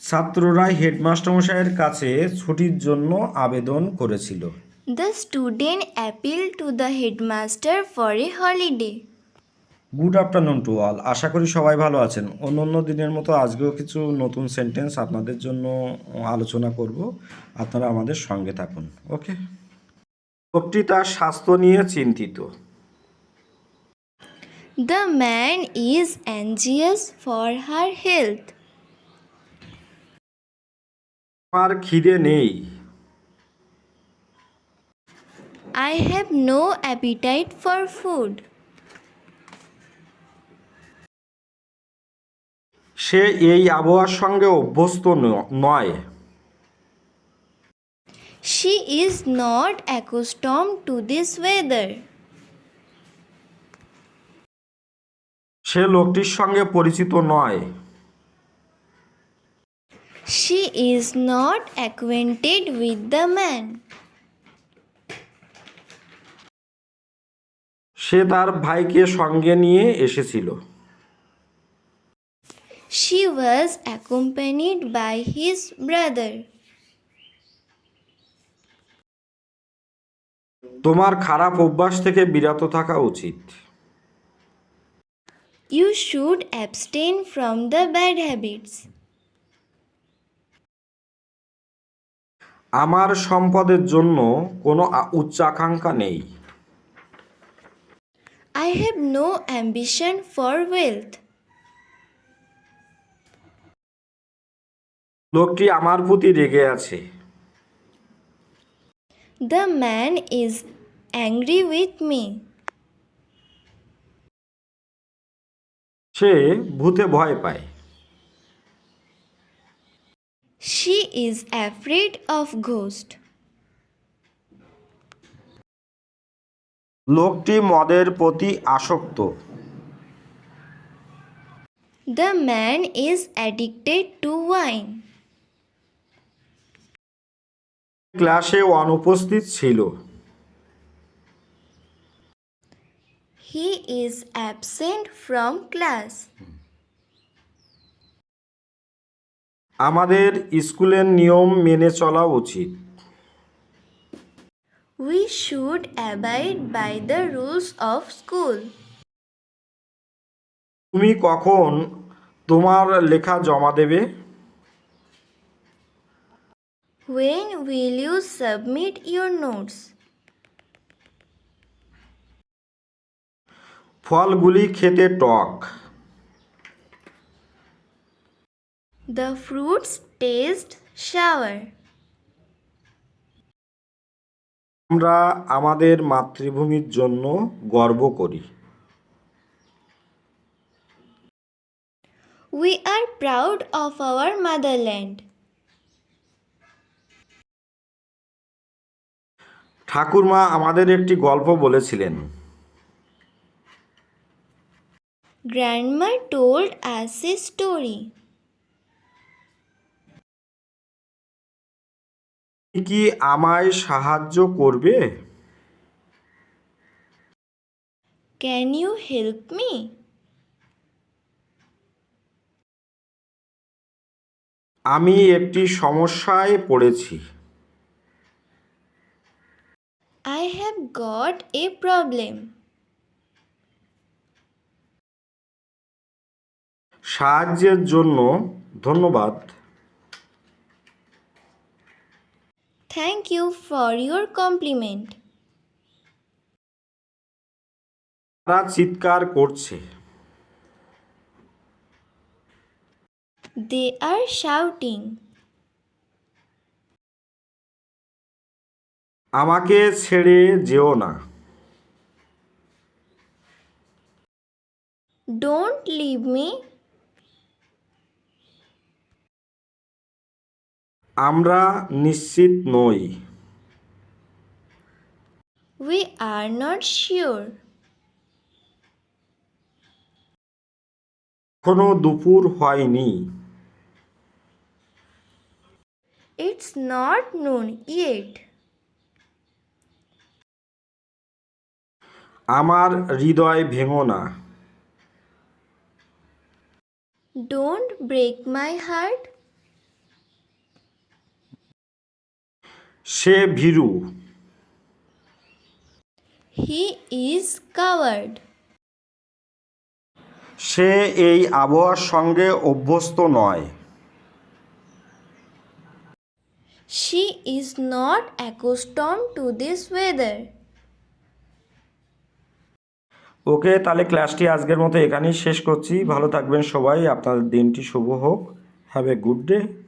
ছাত্ররা হেডমাস্টারমশাইয়ের কাছে ছুটির জন্য আবেদন করেছিল। The student appealed to the headmaster for a holiday. Good afternoon to all, আশা করি সবাই ভালো আছেন। অন্য অন্য দিনের মতো আজকেও কিছু নতুন সেন্টেন্স আপনাদের জন্য আলোচনা করব। আপনারা আমাদের সঙ্গে থাকুন। ওকে। লোকটি তার স্বাস্থ্য নিয়ে চিন্তিত। The man is anxious for her health. আমার খিদে নেই। I have no appetite for food. সে এই আবহাওয়ার সঙ্গে অভ্যস্ত নয়। She is not accustomed to this weather. সে লোকটির সঙ্গে পরিচিত নয়। She is not acquainted with the man. সে তার ভাইকে সঙ্গে নিয়ে এসেছিল। She was accompanied by his brother. তোমার খারাপ অভ্যাস থেকে বিরত থাকা উচিত। You should abstain from the bad habits. আমার সম্পদের জন্য কোনো উচ্চাকাঙ্ক্ষা নেই। I have no ambition for wealth. লোকটি আমার প্রতি রেগে আছে। The man is angry with me. সে ভূতে ভয় পায়। She is afraid of ghosts. লোকটি মদের প্রতি আসক্ত। The man is addicted to wine. ক্লাসে অনুপস্থিত ছিল। He is absent from class. আমাদের স্কুলের নিয়ম মেনে চলা উচিত। We should abide by the rules of school. তুমি কখন তোমার লেখা জমা দেবে? When will you submit your notes? ফলগুলি খেতে টক। The fruits taste sour. আমরা আমাদের মাতৃভূমির জন্য গর্ব করি। We are proud of our motherland. ঠাকুরমা আমাদের একটি গল্প বলেছিলেন। Grandma told us a story. তুমি কি আমায় সাহায্য করবে? Can you help me? আমি একটি সমস্যায় পড়েছি। I have got a problem. সাহায্যের জন্য ধন্যবাদ। Thank you for your compliment. তারা চিৎকার করছে। They are shouting. আমাকে ছেড়ে যেও না। Don't leave me. আমরা নিশ্চিত নই। We are not sure. এখনো দুপুর হয়নি। It's not noon yet. আমার হৃদয় ভেঙো না। Don't break my heart. Say Bhiru. He is coward. সে এই আবহাওয়ার সঙ্গে অভ্যস্ত নয়। She is not accustomed to this weather. ওকে, তাহলে ক্লাসটি আজকের মতো এখানেই শেষ করছি। ভালো থাকবেন সবাই, আপনাদের দিনটি শুভ হোক। Have a good day.